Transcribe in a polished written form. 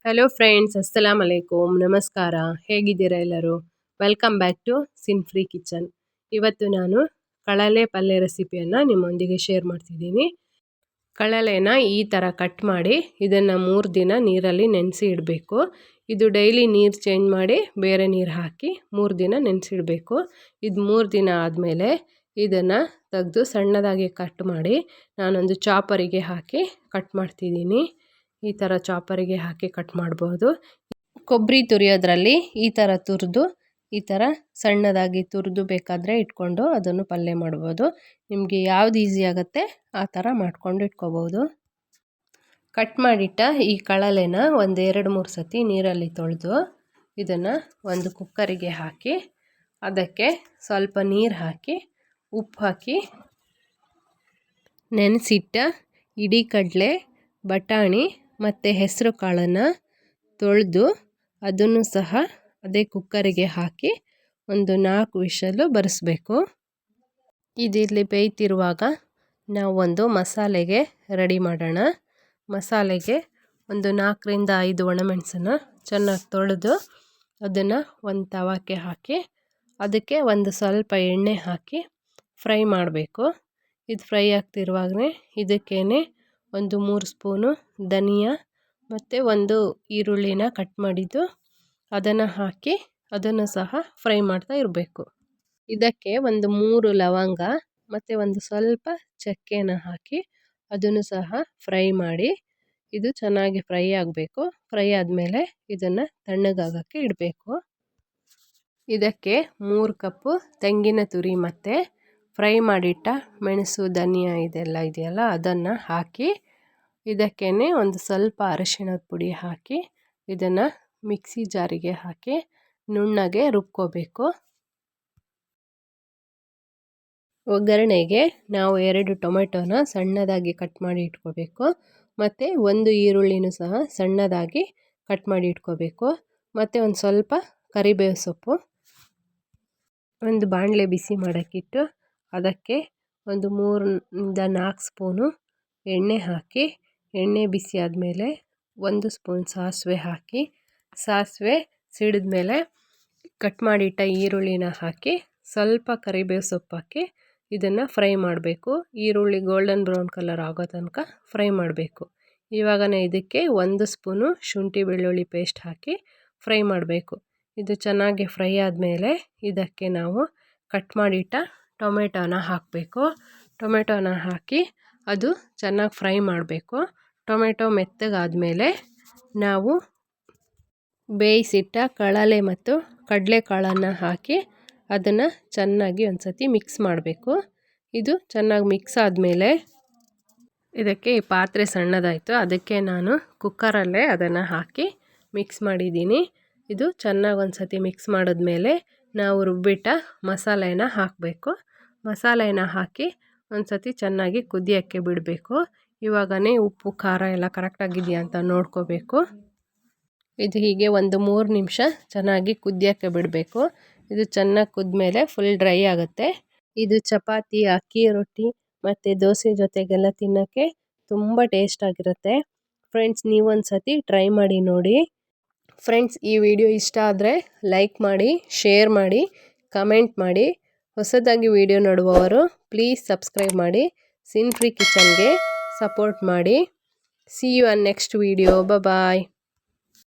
Hello friends, ಅಸ್ಸಲಾಮ್ ಅಲೈಕುಮ್, ನಮಸ್ಕಾರ. ಹೇಗಿದ್ದೀರಾ ಎಲ್ಲರೂ? Welcome back to Sinfree Kitchen. ಇವತ್ತು ನಾನು ಕಳಲೆ ಪಲ್ಯ ರೆಸಿಪಿಯನ್ನು ನಿಮ್ಮೊಂದಿಗೆ ಶೇರ್ ಮಾಡ್ತಿದ್ದೀನಿ. ಕಳಲೆನ ಈ ಥರ ಕಟ್ ಮಾಡಿ ಇದನ್ನು 3 ದಿನ ನೀರಲ್ಲಿ ನೆನೆಸಿ ಇಡಬೇಕು. ಇದು ಡೈಲಿ ನೀರು ಚೇಂಜ್ ಮಾಡಿ ಬೇರೆ ನೀರು ಹಾಕಿ 3 ದಿನ ನೆನೆಸಿಡಬೇಕು. ಇದು 3 ದಿನ ಆದಮೇಲೆ ಇದನ್ನು ತೆಗೆದು ಸಣ್ಣದಾಗಿ ಕಟ್ ಮಾಡಿ ನಾನೊಂದು ಚಾಪರಿಗೆ ಹಾಕಿ ಕಟ್ ಮಾಡ್ತಿದ್ದೀನಿ. ಈ ಥರ ಚಾಪರಿಗೆ ಹಾಕಿ ಕಟ್ ಮಾಡ್ಬೋದು. ಕೊಬ್ಬರಿ ತುರಿಯೋದ್ರಲ್ಲಿ ಈ ಥರ ತುರಿದು ಈ ಥರ ಸಣ್ಣದಾಗಿ ತುರಿದು ಬೇಕಾದರೆ ಇಟ್ಕೊಂಡು ಅದನ್ನು ಪಲ್ಯ ಮಾಡ್ಬೋದು. ನಿಮಗೆ ಯಾವ್ದು ಈಸಿ ಆಗುತ್ತೆ ಆ ಥರ ಮಾಡ್ಕೊಂಡು ಇಟ್ಕೋಬೋದು. ಕಟ್ ಮಾಡಿಟ್ಟ ಈ ಕಳಲೆನ ಒಂದು 2-3 ಸತಿ ನೀರಲ್ಲಿ ತೊಳೆದು ಇದನ್ನು ಒಂದು ಕುಕ್ಕರಿಗೆ ಹಾಕಿ ಅದಕ್ಕೆ ಸ್ವಲ್ಪ ನೀರು ಹಾಕಿ ಉಪ್ಪು ಹಾಕಿ ನೆನೆಸಿಟ್ಟ ಇಡೀ ಕಡಲೆ, ಬಟಾಣಿ ಮತ್ತು ಹೆಸರು ಕಾಳನ್ನು ತೊಳೆದು ಅದನ್ನು ಸಹ ಅದೇ ಕುಕ್ಕರಿಗೆ ಹಾಕಿ ಒಂದು 4 ವಿಷಲು ಬರಿಸ್ಬೇಕು. ಇದಿಲ್ಲಿ ಬೇಯ್ತಿರುವಾಗ ನಾವು ಒಂದು ಮಸಾಲೆಗೆ ರೆಡಿ ಮಾಡೋಣ. ಮಸಾಲೆಗೆ ಒಂದು 4-5 ಒಣಮೆಣಸನ್ನು ಚೆನ್ನಾಗಿ ತೊಳೆದು ಅದನ್ನು ಒಂದು ತವಕ್ಕೆ ಹಾಕಿ ಅದಕ್ಕೆ ಒಂದು ಸ್ವಲ್ಪ ಎಣ್ಣೆ ಹಾಕಿ ಫ್ರೈ ಮಾಡಬೇಕು. ಇದು ಫ್ರೈ ಆಗ್ತಿರುವಾಗಲೇ ಇದಕ್ಕೇನೆ ಒಂದು 3 ಸ್ಪೂನು ಧನಿಯಾ ಮತ್ತು ಒಂದು ಈರುಳ್ಳಿನ ಕಟ್ ಮಾಡಿದ್ದು ಅದನ್ನು ಹಾಕಿ ಅದನ್ನು ಸಹ ಫ್ರೈ ಮಾಡ್ತಾ ಇರಬೇಕು. ಇದಕ್ಕೆ ಒಂದು 3 ಲವಂಗ ಮತ್ತು ಒಂದು ಸ್ವಲ್ಪ ಚಕ್ಕೆನ ಹಾಕಿ ಅದನ್ನು ಸಹ ಫ್ರೈ ಮಾಡಿ ಇದು ಚೆನ್ನಾಗಿ ಫ್ರೈ ಆಗಬೇಕು. ಫ್ರೈ ಆದಮೇಲೆ ಇದನ್ನು ತಣ್ಣಗಾಗೋಕ್ಕೆ ಇಡಬೇಕು. ಇದಕ್ಕೆ 3 ಕಪ್ಪು ತೆಂಗಿನ ತುರಿ ಮತ್ತು ಫ್ರೈ ಮಾಡಿಟ್ಟ ಮೆಣಸು, ಧನಿಯಾ ಇದೆಲ್ಲ ಇದೆಯಲ್ಲ ಅದನ್ನು ಹಾಕಿ ಇದಕ್ಕೇ ಒಂದು ಸ್ವಲ್ಪ ಅರಿಶಿಣದ ಪುಡಿ ಹಾಕಿ ಇದನ್ನು ಮಿಕ್ಸಿ ಜಾರಿಗೆ ಹಾಕಿ ನುಣ್ಣಗೆ ರುಬ್ಕೋಬೇಕು. ಒಗ್ಗರಣೆಗೆ ನಾವು 2 ಟೊಮೆಟೊನ ಸಣ್ಣದಾಗಿ ಕಟ್ ಮಾಡಿ ಇಟ್ಕೋಬೇಕು ಮತ್ತು ಒಂದು ಈರುಳ್ಳಿನೂ ಸಹ ಸಣ್ಣದಾಗಿ ಕಟ್ ಮಾಡಿ ಇಟ್ಕೋಬೇಕು ಮತ್ತು ಒಂದು ಸ್ವಲ್ಪ ಕರಿಬೇವು ಸೊಪ್ಪು. ಒಂದು ಬಾಣಲೆ ಬಿಸಿ ಮಾಡೋಕ್ಕಿಟ್ಟು ಅದಕ್ಕೆ ಒಂದು 3-4 ಸ್ಪೂನು ಎಣ್ಣೆ ಹಾಕಿ ಎಣ್ಣೆ ಬಿಸಿ ಆದಮೇಲೆ 1 ಸ್ಪೂನ್ ಸಾಸಿವೆ ಹಾಕಿ ಸಾಸಿವೆ ಸಿಡಿದ್ಮೇಲೆ ಕಟ್ ಮಾಡಿಟ್ಟ ಈರುಳ್ಳಿನ ಹಾಕಿ ಸ್ವಲ್ಪ ಕರಿಬೇವು ಸೊಪ್ಪು ಹಾಕಿ ಇದನ್ನು ಫ್ರೈ ಮಾಡಬೇಕು. ಈರುಳ್ಳಿ ಗೋಲ್ಡನ್ ಬ್ರೌನ್ ಕಲರ್ ಆಗೋ ತನಕ ಫ್ರೈ ಮಾಡಬೇಕು. ಇವಾಗನೇ ಇದಕ್ಕೆ 1 ಸ್ಪೂನು ಶುಂಠಿ ಬೆಳ್ಳುಳ್ಳಿ ಪೇಸ್ಟ್ ಹಾಕಿ ಫ್ರೈ ಮಾಡಬೇಕು. ಇದು ಚೆನ್ನಾಗಿ ಫ್ರೈ ಆದಮೇಲೆ ಇದಕ್ಕೆ ನಾವು ಕಟ್ ಮಾಡಿಟ್ಟ ಟೊಮೆಟೊನ ಹಾಕಬೇಕು. ಟೊಮೆಟೊನ ಹಾಕಿ ಅದು ಚೆನ್ನಾಗಿ ಫ್ರೈ ಮಾಡಬೇಕು. ಟೊಮೆಟೊ ಮೆತ್ತಗಾದಮೇಲೆ ನಾವು ಬೇಯಿಸಿಟ್ಟ ಕಳಲೆ ಮತ್ತು ಕಡಲೆಕಾಳನ್ನು ಹಾಕಿ ಅದನ್ನು ಚೆನ್ನಾಗಿ ಒಂದು ಸತಿ ಮಿಕ್ಸ್ ಮಾಡಬೇಕು. ಇದು ಚೆನ್ನಾಗಿ ಮಿಕ್ಸ್ ಆದಮೇಲೆ ಇದಕ್ಕೆ ಈ ಪಾತ್ರೆ ಸಣ್ಣದಾಯಿತು ಅದಕ್ಕೆ ನಾನು ಕುಕ್ಕರಲ್ಲೇ ಅದನ್ನು ಹಾಕಿ ಮಿಕ್ಸ್ ಮಾಡಿದ್ದೀನಿ. ಇದು ಚೆನ್ನಾಗಿ ಒಂದು ಸತಿ ಮಿಕ್ಸ್ ಮಾಡಿದ್ಮೇಲೆ ನಾವು ರುಬ್ಬಿಟ್ಟ ಮಸಾಲೆನ ಹಾಕಬೇಕು. ಮಸಾಲೆನ ಹಾಕಿ ಒಂದು ಸತಿ ಚೆನ್ನಾಗಿ ಕುದಿಯೋಕ್ಕೆ ಬಿಡಬೇಕು. ಇವಾಗನೇ ಉಪ್ಪು ಖಾರ ಎಲ್ಲ ಕರೆಕ್ಟಾಗಿದೆಯಾ ಅಂತ ನೋಡ್ಕೋಬೇಕು. ಇದು ಹೀಗೆ ಒಂದು 3 ನಿಮಿಷ ಚೆನ್ನಾಗಿ ಕುದಿಯೋಕ್ಕೆ ಬಿಡಬೇಕು. ಇದು ಚೆನ್ನಾಗಿ ಕುದ್ಮೇಲೆ ಫುಲ್ ಡ್ರೈ ಆಗುತ್ತೆ. ಇದು ಚಪಾತಿ, ಅಕ್ಕಿ ರೊಟ್ಟಿ ಮತ್ತು ದೋಸೆ ಜೊತೆಗೆಲ್ಲ ತಿನ್ನೋಕ್ಕೆ ತುಂಬ ಟೇಸ್ಟಾಗಿರುತ್ತೆ. ಫ್ರೆಂಡ್ಸ್, ನೀವೊಂದು ಸತಿ ಟ್ರೈ ಮಾಡಿ ನೋಡಿ. ಫ್ರೆಂಡ್ಸ್, ಈ ವಿಡಿಯೋ ಇಷ್ಟ ಆದರೆ ಲೈಕ್ ಮಾಡಿ, ಶೇರ್ ಮಾಡಿ, ಕಮೆಂಟ್ ಮಾಡಿ. ಹೊಸದಾಗಿ ವಿಡಿಯೋ ನೋಡುವವರು ಪ್ಲೀಸ್ ಸಬ್ಸ್ಕ್ರೈಬ್ ಮಾಡಿ ಸಿನ್ಫ್ರೀ ಕಿಚನ್ಗೆ ಸಪೋರ್ಟ್ ಮಾಡಿ. See you on next video. Bye bye.